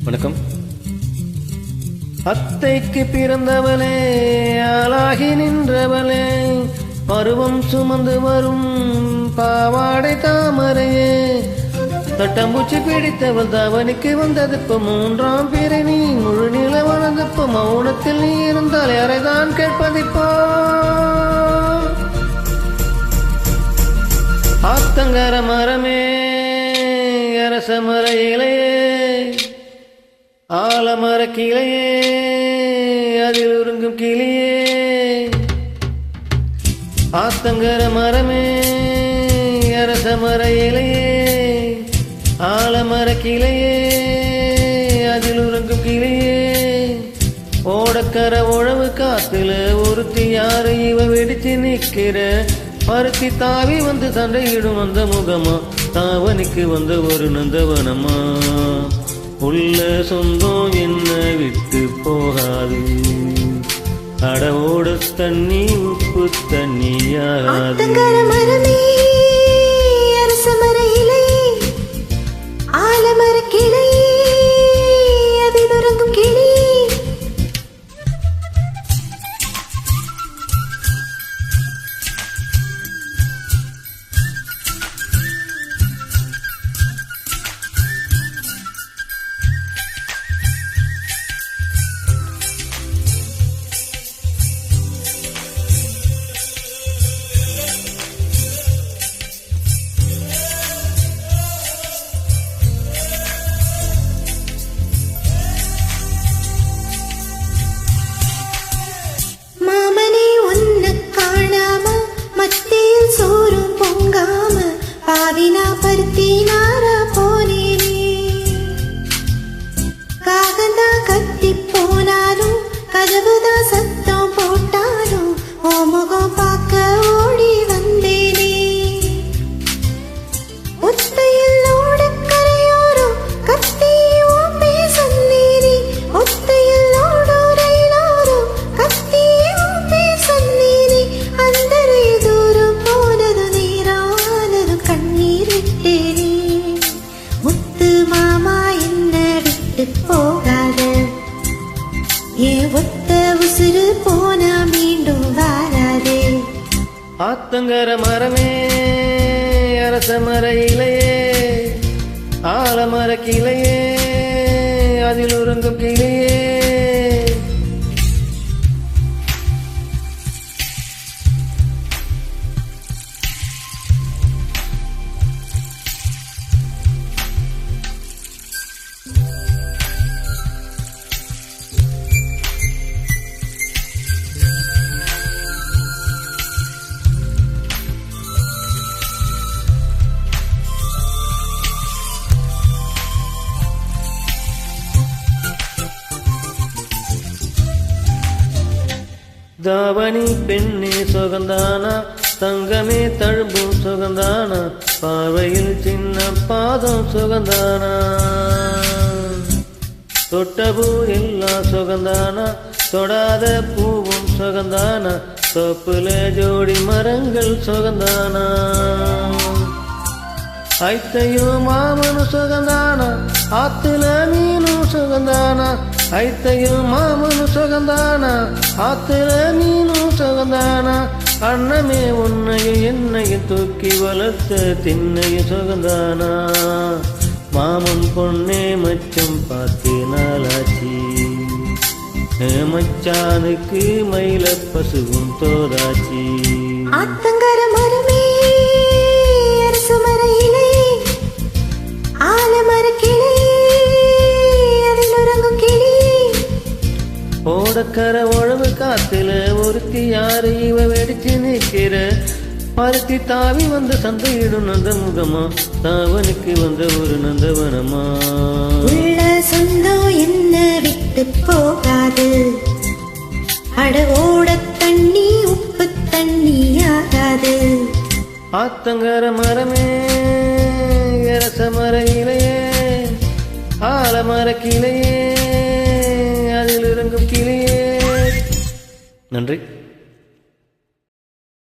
வணக்கம். அத்தைக்கு பிறந்தவளே, ஆளாகி நின்றவளே, பருவம் சுமந்து வரும் பாவாடை தாமரையே, தட்டம்பூச்சி பிடித்தவள் தாவணிக்கு வந்ததுப்ப மூன்றாம் பிறவி முழு நில வளர்ந்தப்ப மௌனத்தில் நீ இருந்தால் யாரைதான் கேட்பதிப்போ. ஆத்தங்கர மரமே, அரச மர இலையே, ஆலமர கிளையே, அதில் உறங்கும் கிளியே. ஆத்தங்கர மரமே, அரச மர இலையே, ஆலமர கிளையே, அதில் உறங்கும் கிளியே. ஓடக்கர உழவு காத்துல ஒருத்தி யாரு இவ வெடிச்சு நிக்கிற, பருத்தி தாவி வந்து சண்டையிடும் அந்த முகமா, தாவணிக்கு வந்த ஒரு நந்தவனமா. உள்ள சொந்தம் என்ன விட்டு போகாது, அடவோட தண்ணி உப்பு தண்ணியாகாது. பாவினா பருத்தி நாரா போனேனே, காகந்தா கத்தி போனாலும் கதவுதான் சத்தம் போட்டாலும் ஓ முகம் பார்க்க ஓடி வந்தேனே. ஒத்தையில் ஓடக்கரையோரும் கத்தியோ பேசன்னீரே, ஒத்தையில் ஓடோரையிலோரும் கத்தியோ பேசன்னீரே. அந்தரை தூரம் போனது நீரானது கண்ணீர் விட்டேனே. முத்து மாமா என்ன விட்டு போகாத, ஏ ஒத்த உசுறு போனா மீண்டும் வாராதே. ஆத்தங்கர மரமே, அரச மர இலையே, ஆலமர கிளையே, அதில் உறங்கும் கிளியே. தாவணி பெண்ணே சுகந்தானா, தங்கமே தழும்பும் சுகந்தானா, பார்வையில் சின்ன பாதம் சுகந்தானா. தொட்டபூ எல்லாம் சுகந்தானா, தொடாத பூவும் சுகந்தானா, தொப்புல ஜோடி மரங்கள் சுகந்தானா. ஐத்தையும் மாமனு சுகந்தானா, ஆத்துல மீனும் சுகந்தானா. ஐத்தையும் மாமனு சுகந்தானா, ஆத்துல மீனும் சுகந்தானா. அண்ணமே உன்னையும் என்னையும் தூக்கி வளர்த்த திண்ணையும் சுகந்தானா. மாமன் பொண்ணே மச்சம் பார்த்து நாளாச்சி, மச்சானுக்கு மயில பசுவும் தோதாச்சி. ஆத்தங்கர மரமே, அரச மர இலையே, ஆலமர கிளையே, அதில் உறங்கும் கிளியே. ஓடக்கர உழவு காத்துல ஒருத்தி யாரு இவ வெடிச்சு நிற்கிற, பருத்தி தாவி வந்து சந்தையிடும் நந்த முகமா, தாவனுக்கு வந்த ஒரு நந்தவனமா. உள்ள சொந்தம் என்ன விட்டு போகாது, அடவோட தண்ணி உப்பு தண்ணியாகாது. ஆத்தங்கர மரமே, அரச மர இலையே, ஆலமர கிளையே, அதில் இறங்கும் கிளியே. நன்றி.